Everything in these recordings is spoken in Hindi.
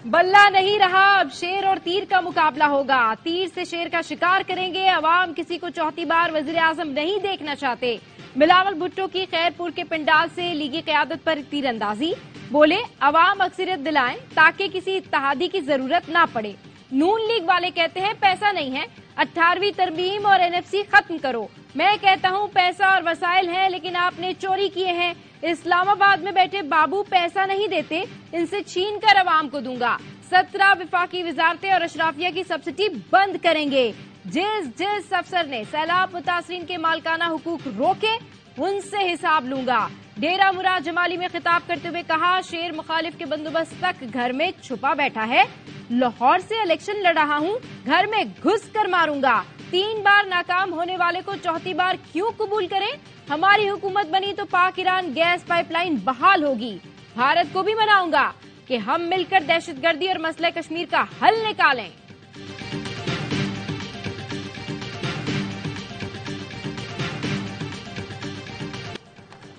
बल्ला नहीं रहा, अब शेर और तीर का मुकाबला होगा। तीर से शेर का शिकार करेंगे। अवाम किसी को चौथी बार वजीर आजम नहीं देखना चाहते। बिलावल भुट्टो की खैरपुर के पंडाल से लीगी क़यादत पर तीरंदाजी। बोले अवाम अक्सरियत दिलाएं ताकि किसी इत्तेहादी की जरूरत ना पड़े। नून लीग वाले कहते हैं पैसा नहीं है, 18वीं तरमीम और एनएफसी खत्म करो। मैं कहता हूं पैसा और वसाइल है, लेकिन आपने चोरी किए हैं। इस्लामाबाद में बैठे बाबू पैसा नहीं देते, इनसे छीन कर अवाम को दूंगा। 17 विफाकी वजारतें और अशराफिया की सब्सिडी बंद करेंगे। जिस अफसर ने सैलाब मुतासरीन के मालकाना हुकूक रोके, उनसे हिसाब लूंगा। डेरा मुराद जमाली में खिताब करते हुए कहा, शेर मुखालिफ के बंदोबस्त तक घर में छुपा बैठा है। लाहौर से इलेक्शन लड़ रहा हूं, घर में घुस कर मारूंगा। 3 बार नाकाम होने वाले को चौथी बार क्यों कबूल करें? हमारी हुकूमत बनी तो पाक ईरान गैस पाइपलाइन बहाल होगी। भारत को भी मनाऊंगा कि हम मिलकर दहशतगर्दी और मसले कश्मीर का हल निकालें।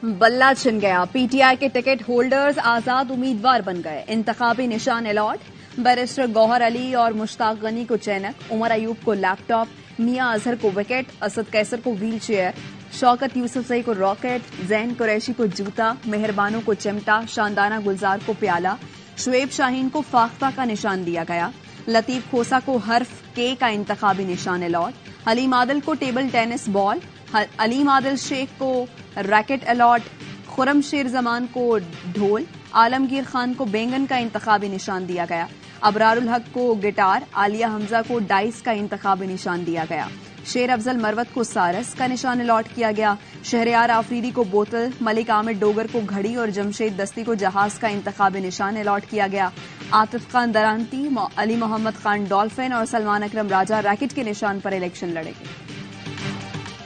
बल्ला छिन गया, पीटीआई के टिकट होल्डर्स आजाद उम्मीदवार बन गए। इंतखाबी निशान अलॉट, बैरिस्टर गौहर अली और मुश्ताक गनी को चैनक, उमर अयूब को लैपटॉप, मियां अजहर को विकेट, असद कैसर को व्हील चेयर, शौकत यूसुफजई को रॉकेट, जैन कुरैशी को जूता, मेहरबानों को चिमटा, शानदाना गुलजार को प्याला, शुएब शाहीन को फाख्ता का निशान दिया गया। लतीफ खोसा को हर्फ के का इंतखाबी निशान अलॉट, हलीम आदिल को table tennis ball, Aleem Adil Sheikh को रैकेट अलॉट, खुरम शेर जमान को ढोल, आलमगीर खान को बैंगन का इंतखाबी निशान दिया गया। अबरारुल हक को गिटार, आलिया हमजा को डाइस का इंतखाबी निशान दिया गया। शेर अफजल मरवत को सारस का निशान अलॉट किया गया। शहरयार आफरीदी को बोतल, मलिक आमिर डोगर को घड़ी और जमशेद दस्ती को जहाज का इंतखाबी निशान अलॉट किया गया। आतिफ खान दरांती, अली मोहम्मद खान डॉल्फिन और सलमान अकरम राजा रैकेट के निशान पर इलेक्शन लड़ेंगे।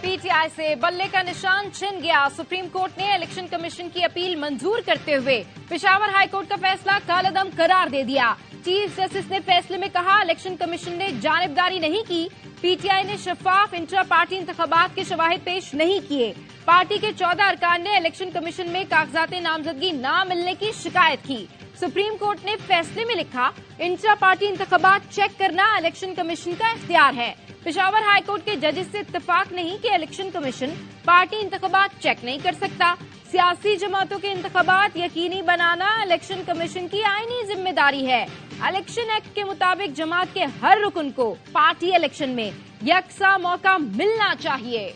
पीटीआई से बल्ले का निशान छिन गया। सुप्रीम कोर्ट ने इलेक्शन कमीशन की अपील मंजूर करते हुए पेशावर हाईकोर्ट का फैसला कालअदम करार दे दिया। चीफ जस्टिस ने फैसले में कहा, इलेक्शन कमीशन ने जानिबदारी नहीं की। पीटीआई ने शफाफ इंट्रा पार्टी इंतखाबात के शवाहिद पेश नहीं किए। पार्टी के 14 अरकान ने इलेक्शन कमीशन में कागजात नामजदगी न मिलने की शिकायत की। सुप्रीम कोर्ट ने फैसले में लिखा, इंट्रा पार्टी इंतखाबात चेक करना इलेक्शन कमीशन का इख्तियार है। पेशावर हाईकोर्ट के जजेस से इत्तेफाक नहीं कि इलेक्शन कमीशन पार्टी इंतखाबात चेक नहीं कर सकता। सियासी जमातों के इंतखाबात यकीनी बनाना इलेक्शन कमीशन की आईनी जिम्मेदारी है। इलेक्शन एक्ट के मुताबिक जमात के हर रुकन को पार्टी इलेक्शन में यकसा मौका मिलना चाहिए।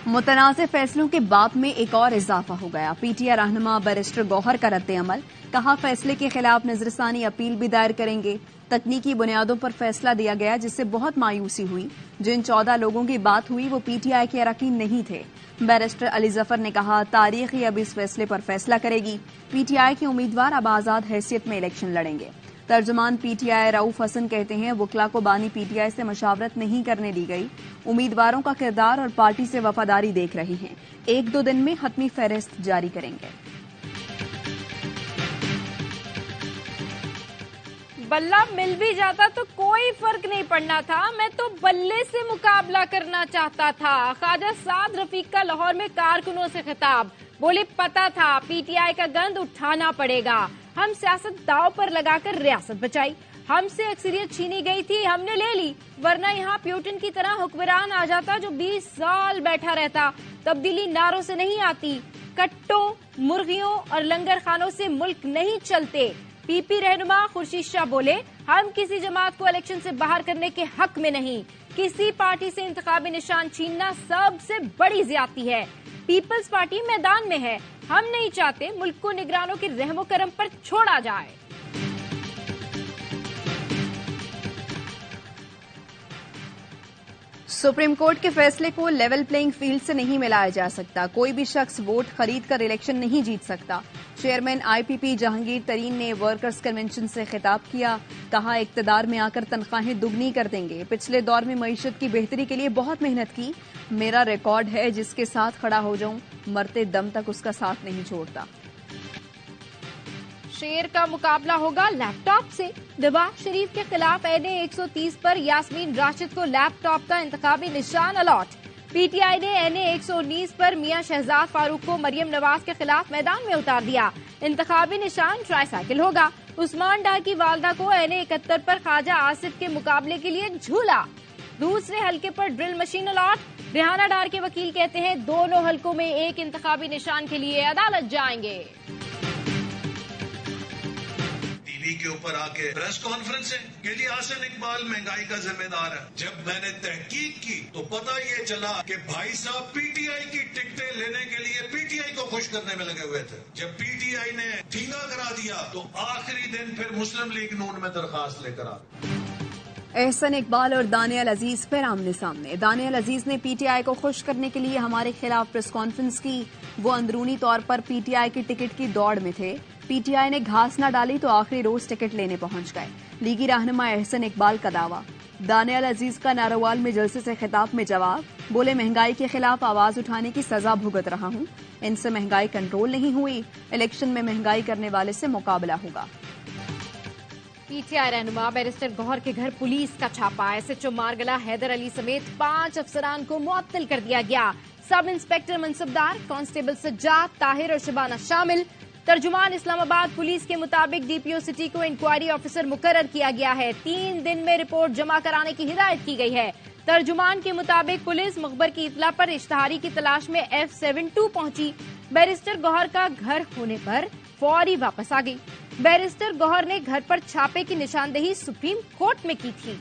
मुतनाज़ फैसलों के बाप में एक और इजाफा हो गया। पीटीआई रहनुमा बैरिस्टर गौहर का रद्द-ए-अमल, कहा फैसले के खिलाफ नजरसानी अपील भी दायर करेंगे। तकनीकी बुनियादों पर फैसला दिया गया जिससे बहुत मायूसी हुई। जिन 14 लोगों की बात हुई वो पीटीआई के अरकान नहीं थे। बैरिस्टर अली जफर ने कहा, तारीख ही अब इस फैसले पर फैसला करेगी। पीटीआई के उम्मीदवार अब आजाद हैसियत में इलेक्शन लड़ेंगे। तर्जुमान पीटीआई रऊफ हसन कहते हैं, वकला को बानी पीटीआई से मशावरत नहीं करने दी गई। उम्मीदवारों का किरदार और पार्टी से वफादारी देख रहे हैं। 1-2 दिन में हतमी फहरिस्त जारी करेंगे। बल्ला मिल भी जाता तो कोई फर्क नहीं पड़ना था। मैं तो बल्ले से मुकाबला करना चाहता था। ख्वाजा साद रफीक का लाहौर में कारकुनों से खिताब, बोले पता था पीटीआई का गंद उठाना पड़ेगा। हम सियासत दांव पर लगाकर रियासत बचाई। हमसे अक्सरियत छीनी गई थी, हमने ले ली, वरना यहाँ प्यूटन की तरह हुक्मरान आ जाता जो 20 साल बैठा रहता। तब्दीली नारों से नहीं आती, कट्टों, मुर्गियों और लंगर खानों से मुल्क नहीं चलते। पीपी रहनुमा खुर्शीद शाह बोले, हम किसी जमात को इलेक्शन से बाहर करने के हक में नहीं। किसी पार्टी से इंतखाबी निशान छीनना सबसे बड़ी ज्यादती है। पीपल्स पार्टी मैदान में है। हम नहीं चाहते मुल्क को निगरानों के रहमो करम पर छोड़ा जाए। सुप्रीम कोर्ट के फैसले को लेवल प्लेइंग फील्ड से नहीं मिलाया जा सकता। कोई भी शख्स वोट खरीद कर इलेक्शन नहीं जीत सकता। चेयरमैन आईपीपी जहांगीर तरीन ने वर्कर्स कन्वेंशन से खिताब किया, कहा इक्तदार में आकर तनख्वाहें दुगनी कर देंगे। पिछले दौर में मईशत की बेहतरी के लिए बहुत मेहनत की। मेरा रिकॉर्ड है, जिसके साथ खड़ा हो जाऊं मरते दम तक उसका साथ नहीं छोड़ता। शेर का मुकाबला होगा लैपटॉप से। नवाज शरीफ के खिलाफ एनए 130 पर यास्मीन राशिद को लैपटॉप का इंतखाबी निशान अलॉट। पीटीआई ने NA 119 पर मियां शहजाद फारूक को मरियम नवाज के खिलाफ मैदान में उतार दिया। इंतखाबी निशान ट्राईसाइकिल होगा। उस्मान डार की वालदा को NA 71 पर ख्वाजा आसिफ के मुकाबले के लिए झूला। दूसरे हलके पर ड्रिल मशीन अलॉट। रेहाना डार के वकील कहते हैं दोनों हलकों में एक इंतखाबी निशान के लिए अदालत जाएंगे। टीवी के ऊपर आके प्रेस कॉन्फ्रेंस है कि जी हसन इकबाल महंगाई का जिम्मेदार है। जब मैंने तहकीक की तो पता ये चला कि भाई साहब पीटीआई की टिकटें लेने के लिए पीटीआई को खुश करने में लगे हुए थे। जब पीटीआई ने ठींगा करा दिया तो आखिरी दिन फिर मुस्लिम लीग नून में दरखास्त लेकर आ। एहसन इकबाल और दानियल अजीज फिर आमने सामने। दानियल अजीज ने पीटीआई को खुश करने के लिए हमारे खिलाफ प्रेस कॉन्फ्रेंस की। वो अंदरूनी तौर पर पीटीआई की टिकट की दौड़ में थे। पीटीआई ने घास न डाली तो आखिरी रोज टिकट लेने पहुंच गए। लीगी रहनुमा एहसन इकबाल का दावा। दानियल अजीज का नारोवाल में जलसे से खिताब में जवाब। बोले महंगाई के खिलाफ आवाज उठाने की सजा भुगत रहा हूं। इनसे महंगाई कंट्रोल नहीं हुई। इलेक्शन में महंगाई करने वाले से मुकाबला होगा। पीटीआई रहनुमा बैरिस्टर गौहर के घर पुलिस का छापा। SHO मारगला हैदर अली समेत 5 अफसरान को मुअत्तल कर दिया गया। Sub inspector mansabdar, constable Sajjad, Tahir और शबाना शामिल। तर्जुमान इस्लामाबाद पुलिस के मुताबिक DPO सिटी को इंक्वायरी ऑफिसर मुकर्रर किया गया है। 3 दिन में रिपोर्ट जमा कराने की हिदायत की गई है। तर्जुमान के मुताबिक पुलिस मुखबर की इतला पर इश्तहारी की तलाश में F72 पहुंची। बैरिस्टर गौहर का घर होने पर फौरी वापस आ गई। बैरिस्टर गौहर ने घर पर छापे की निशानदेही सुप्रीम कोर्ट में की थी।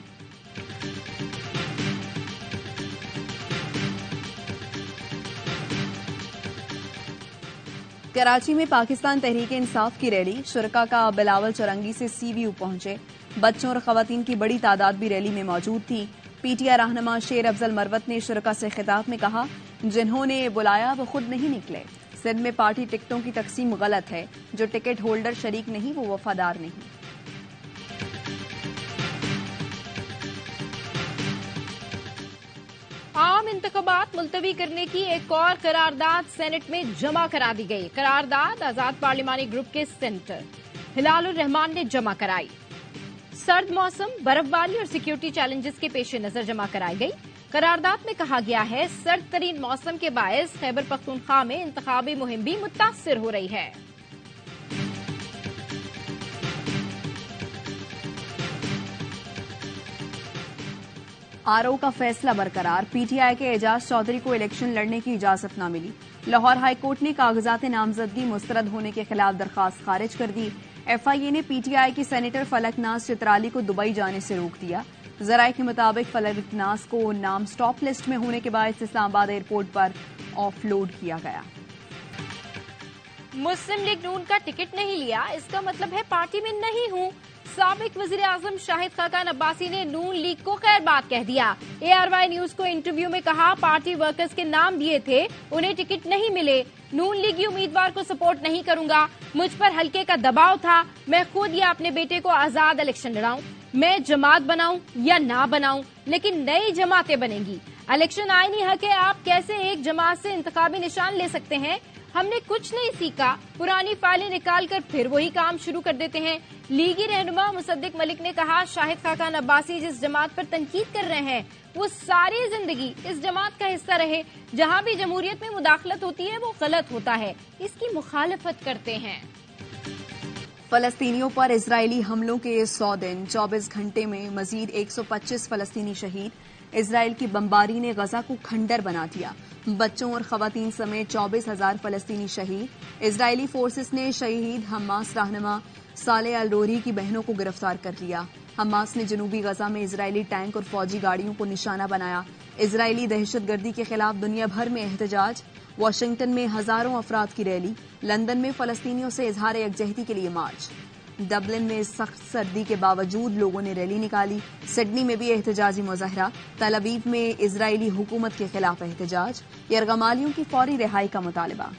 कराची में पाकिस्तान तहरीक इंसाफ की रैली। शुरका का बिलावल चौरंगी से CVU पहुंचे। बच्चों और खवातीन की बड़ी तादाद भी रैली में मौजूद थी। पीटीआई रहनुमा शेर अफजल मरवत ने शुरका से खिताब में कहा जिन्होंने बुलाया वो खुद नहीं निकले। सिंध में पार्टी टिकटों की तकसीम गलत है। जो टिकट होल्डर शरीक नहीं वो वफादार नहीं। आम इंतखाबात मुलतवी करने की एक और करारदाद सेनेट में जमा करा दी गई। करारदाद आजाद पार्लिमानी ग्रुप के सेनेटर हिलालुर रहमान ने जमा कराई। सर्द मौसम, बर्फबारी और सिक्योरिटी चैलेंजेस के पेश नजर जमा कराई गई। करारदाद में कहा गया है सर्द तरीन मौसम के बायस खैबर पख्तूनख्वा में इंतखाबी मुहिम भी मुतासिर हो रही है। RO का फैसला बरकरार। पीटीआई के एजाज चौधरी को इलेक्शन लड़ने की इजाजत न मिली। लाहौर हाईकोर्ट ने कागजात नामजदगी मुस्तरद होने के खिलाफ दरखास्त खारिज कर दी। FIA ने पीटीआई की सेनेटर फलकनाज चित्राली को दुबई जाने से रोक दिया। जराये के मुताबिक फलकनाज को नाम स्टॉप लिस्ट में होने के बाद इस्लामाबाद एयरपोर्ट पर ऑफलोड किया गया। मुस्लिम लीग नून का टिकट नहीं लिया, इसका मतलब है पार्टी में नहीं हूं। साबिक वजीर आजम शाहिद खाकान अब्बासी ने नून लीग को खैर बात कह दिया। ARY न्यूज को इंटरव्यू में कहा पार्टी वर्कर्स के नाम दिए थे, उन्हें टिकट नहीं मिले। नून लीगी उम्मीदवार को सपोर्ट नहीं करूंगा। मुझ पर हल्के का दबाव था। मैं खुद या अपने बेटे को आजाद इलेक्शन लड़ाऊं। मैं जमात बनाऊं या ना बनाऊं, लेकिन नई जमातें बनेंगी। इलेक्शन आईनी हक है। आप कैसे एक जमात से इंतखाबी निशान ले सकते हैं? हमने कुछ नहीं सीखा। पुरानी फाइलें निकाल कर फिर वही काम शुरू कर देते हैं। लीगी रहनुमा मुसद्दिक मलिक ने कहा शाहिद खाकान अब्बासी जिस जमात पर तनकीद कर रहे हैं वो सारी जिंदगी इस जमात का हिस्सा रहे। जहां भी जमहूरियत में मुदाखलत होती है वो गलत होता है, इसकी मुखालफत करते हैं। फलस्तीनियों पर इजरायली हमलों के 100 दिन 24 घंटे में मजीद 125 फलस्तीनी शहीद। इजराइल की बमबारी ने गजा को खंडर बना दिया। बच्चों और खवातीन समेत 24,000 फलस्तीनी शहीद। इजरायली फोर्सेस ने शहीद हमास रहनुमा साले अल रोरी की बहनों को गिरफ्तार कर लिया। हमास ने जनूबी गजा में इजरायली टैंक और फौजी गाड़ियों को निशाना बनाया। इजरायली दहशतगर्दी के खिलाफ दुनिया भर में एहतजाज। वाशिंगटन में हजारों अफराद की रैली। लंदन में फलस्तीनियों से इजहार यकजहती के लिए मार्च। डबलिन में सख्त सर्दी के बावजूद लोगों ने रैली निकाली। सिडनी में भी एहतजाजी मुजाहरा। तल अवीव में इजरायली हुकूमत के खिलाफ एहतजाज। यरगमालियों की फौरी रिहाई का मुतालबा।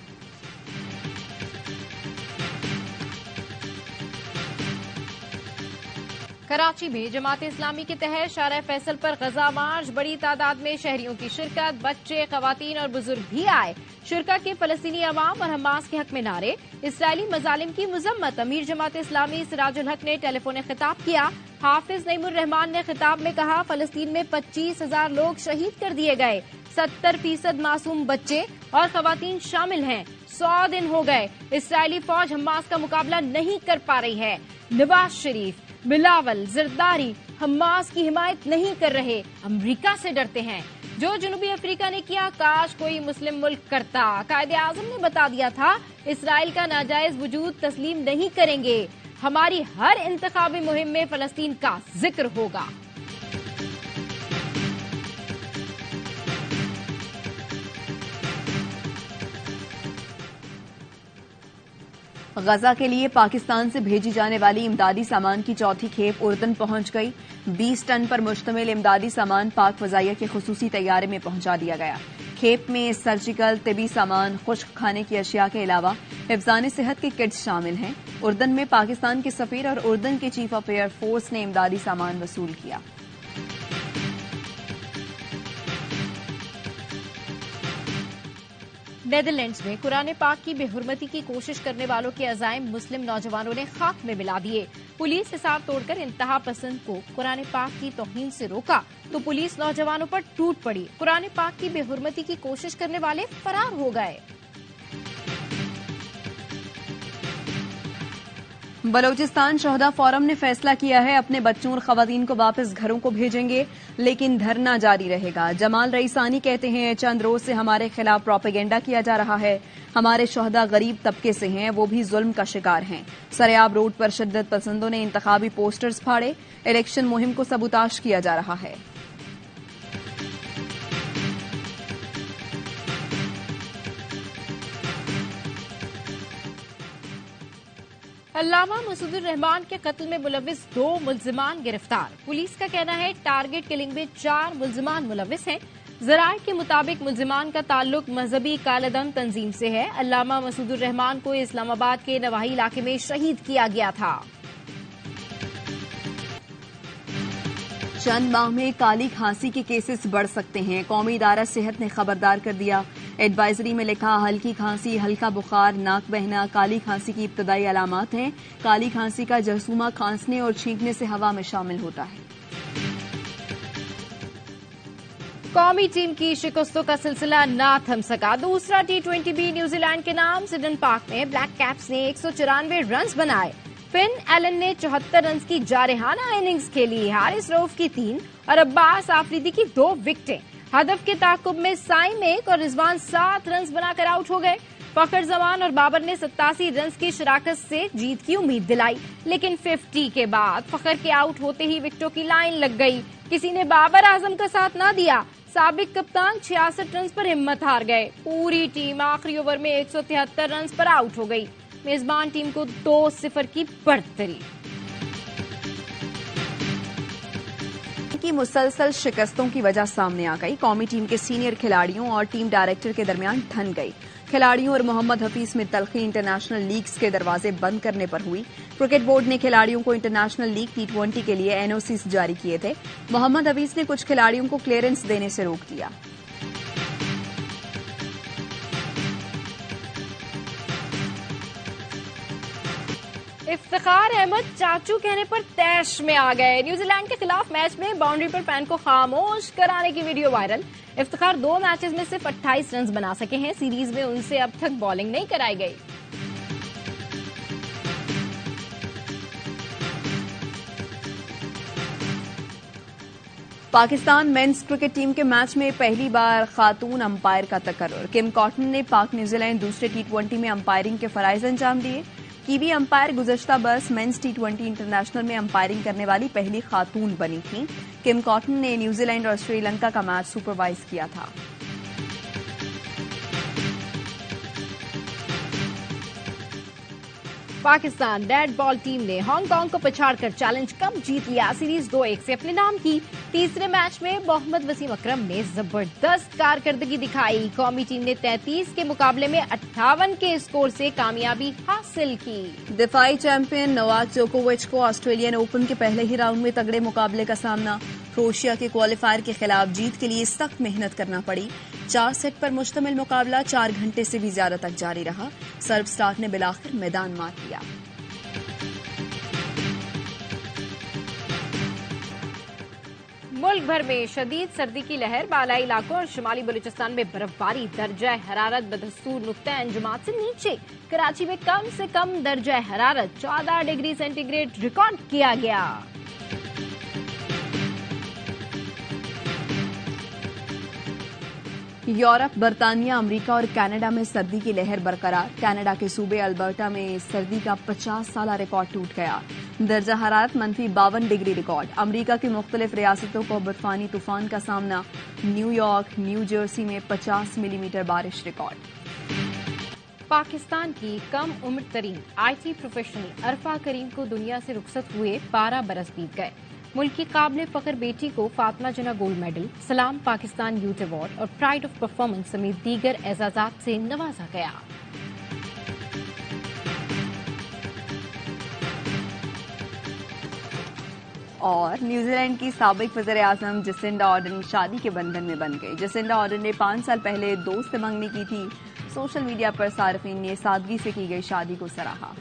कराची में जमात इस्लामी के तहत शारा फैसल पर गजा मार्च। बड़ी तादाद में शहरियों की शिरकत। बच्चे, खवातीन और बुजुर्ग भी आए। शुरका के फलस्तीनी अवाम और हमास के हक में नारे। इसराइली मजालिम की मुजम्मत। अमीर जमात इस्लामी सिराजुल हक ने टेलीफोन खिताब किया। हाफिज नईमुर रहमान ने खिताब में कहा, फलस्तीन में 25,000 लोग शहीद कर दिए गए, 70% मासूम बच्चे और खवातीन शामिल हैं। 100 दिन हो गए, इसराइली फौज हमास का मुकाबला नहीं कर पा रही है। नवाज शरीफ, बिलावल, जरदारी हमास की हिमायत नहीं कर रहे, अमेरिका से डरते हैं। जो जनूबी अफ्रीका ने किया, काश कोई मुस्लिम मुल्क करता। कायदे आजम ने बता दिया था, इसराइल का नाजायज वजूद तस्लीम नहीं करेंगे। हमारी हर इंतखाबी मुहिम में फलस्तीन का जिक्र होगा। गजा के लिए पाकिस्तान से भेजी जाने वाली इमदादी सामान की चौथी खेप उर्दन पहुंच गई। 20 टन पर मुश्तमिल इमदादी सामान पाक फजाइया के खुसूसी तैयारे में पहुंचा दिया गया। खेप में सर्जिकल, तिबी सामान, खुश्क खाने की अशिया के अलावा हिफ्ज़ान सेहत के किट्स शामिल हैं। उर्दन में पाकिस्तान के सफीर और उर्दन के चीफ ऑफ एयर फोर्स ने इमदादी सामान वसूल किया। नेदरलैंड्स में कुरान पाक की बेहुरमती की कोशिश करने वालों के अजाइम मुस्लिम नौजवानों ने खाक में मिला दिए। पुलिस हिसाब तोड़कर इंतहा पसंद को कुरान पाक की तौहीन से रोका तो पुलिस नौजवानों पर टूट पड़ी। कुरान पाक की बेहुरमती की कोशिश करने वाले फरार हो गए। बलोचिस्तान शोहदा फोरम ने फैसला किया है, अपने बच्चों और खवातीन को वापस घरों को भेजेंगे, लेकिन धरना जारी रहेगा। जमाल रईसानी कहते हैं, चंद रोज से हमारे खिलाफ प्रोपेगेंडा किया जा रहा है। हमारे शोहदा गरीब तबके से हैं, वो भी जुल्म का शिकार हैं। सरेआब रोड पर शिद्दत पसंदों ने इंतखाबी पोस्टर्स फाड़े। इलेक्शन मुहिम को सबूताश किया जा रहा है। अल्लामा मसूदुर रहमान के कत्ल में मुलविस 2 मुल्जिमान गिरफ्तार। पुलिस का कहना है, टारगेट किलिंग में 4 मुल्जिमान मुलविस हैं। जराये के मुताबिक मुल्जिमान का ताल्लुक मजहबी कालेदम तंजीम से है। अल्लामा मसूदुर रहमान को इस्लामाबाद के नवाही इलाके में शहीद किया गया था। चंद माह में काली खांसी के केसेस बढ़ सकते हैं, कौमी इदारा सेहत ने खबरदार कर दिया। एडवाइजरी में लिखा, हल्की खांसी, हल्का बुखार, नाक बहना काली खांसी की इब्तदाई अलामात हैं। काली खांसी का जरसूमा खांसने और छींकने से हवा में शामिल होता है। कौमी टीम की शिकस्तों का सिलसिला ना थम सका। दूसरा T20 भी न्यूजीलैंड के नाम सिडन पार्क में ब्लैक कैप्स ने 194 रन बनाए। फिन एलन ने 74 रन की जारहाना इनिंग्स खेली। हारिस रऊफ की 3 और अब्बास आफरीदी की 2 विकेटें। हदफ के ताकुब में साइम 1 और रिजवान 7 रन बनाकर आउट हो गए। फखर जमान और बाबर ने 87 रन की शराकत से जीत की उम्मीद दिलाई, लेकिन 50 के बाद फखर के आउट होते ही विकेटों की लाइन लग गई। किसी ने बाबर आजम का साथ न दिया। साबिक कप्तान 66 रन पर हिम्मत हार गए। पूरी टीम आखिरी ओवर में 173 रन पर आउट हो गई। मेजबान टीम को 2-0 की बढ़तरी। की मुसलसल शिकस्तों की वजह सामने आ गई। कौमी टीम के सीनियर खिलाड़ियों और टीम डायरेक्टर के दरमियान ठन गई। खिलाड़ियों और मोहम्मद हफीज में तलखी इंटरनेशनल लीग्स के दरवाजे बंद करने पर हुई। क्रिकेट बोर्ड ने खिलाड़ियों को इंटरनेशनल लीग T20 के लिए NOCs जारी किए थे। मोहम्मद हफीज ने कुछ खिलाड़ियों को क्लियरेंस देने से रोक दिया। इफ्तिखार अहमद चाचू कहने पर तैश में आ गए। न्यूजीलैंड के खिलाफ मैच में बाउंड्री पर पैन को खामोश कराने की वीडियो वायरल। इफ्तिखार 2 मैचेस में सिर्फ 28 रन बना सके हैं। सीरीज में उनसे अब तक बॉलिंग नहीं कराई गई। पाकिस्तान मेंस क्रिकेट टीम के मैच में पहली बार खातून अंपायर का तकर्रुर। किम कॉटन ने पाक न्यूजीलैंड दूसरे T20 में अंपायरिंग के फराइज अंजाम दिए। कीवी अंपायर गुज़श्ता बरस मेंस T20 इंटरनेशनल में अंपायरिंग करने वाली पहली खातून बनी थी। किम कॉटन ने न्यूजीलैंड और श्रीलंका का मैच सुपरवाइज किया था। पाकिस्तान रेड बॉल टीम ने हांगकांग को पछाड़कर चैलेंज कप जीत लिया। सीरीज 2-1 से अपने नाम की। तीसरे मैच में मोहम्मद वसीम अकरम ने जबरदस्त कारकर्दगी दिखाई। कौमी टीम ने 33 के मुकाबले में 58 के स्कोर से कामयाबी हासिल की। दिफाई चैंपियन नोवाक जोकोविच को ऑस्ट्रेलियन ओपन के पहले ही राउंड में तगड़े मुकाबले का सामना। क्रोएशिया के क्वालिफायर के खिलाफ जीत के लिए सख्त मेहनत करना पड़ी। 4 सेट पर मुश्तमिल मुकाबला 4 घंटे से भी ज्यादा तक जारी रहा। सर्ब स्टार ने बिलाखिर मैदान मार लिया। मुल्क भर में शदीद सर्दी की लहर, बालाई इलाकों और शुमाली बलूचिस्तान में बर्फबारी, दर्जा हरारत बदस्तूर नुक्ता अंजुमात से नीचे। कराची में कम से कम दर्जा हरारत 14 डिग्री सेंटीग्रेड रिकॉर्ड किया गया। यूरोप, बरतानिया, अमेरिका और कनाडा में सर्दी की लहर बरकरार। कनाडा के सूबे अल्बर्टा में सर्दी का 50 साला रिकॉर्ड टूट गया। दर्जा हरारत -52 डिग्री रिकॉर्ड। अमेरिका की मुख्तलिफ रियासतों को बर्फानी तूफान का सामना। न्यूयॉर्क, न्यू जर्सी में 50 मिलीमीटर बारिश रिकॉर्ड। पाकिस्तान की कम उम्र तरीन IT प्रोफेशनल अरफा करीम को दुनिया से रुखसत हुए 12 बरस बीत गए। मुल्क की काबिल फख्र बेटी को फातिमा जना गोल्ड मेडल, सलाम पाकिस्तान यूथ अवार्ड और प्राइड ऑफ परफॉर्मेंस समेत दीगर एजाजात से नवाजा गया। और न्यूजीलैंड की साबिक वज़ीर आज़म जसिंडा आर्डन शादी के बंधन में बंध गई। जसिंडा आर्डन ने 5 साल पहले दोस्त से मंगनी की थी। सोशल मीडिया पर सार्फिन ने सादगी से की गई शादी को सराहा।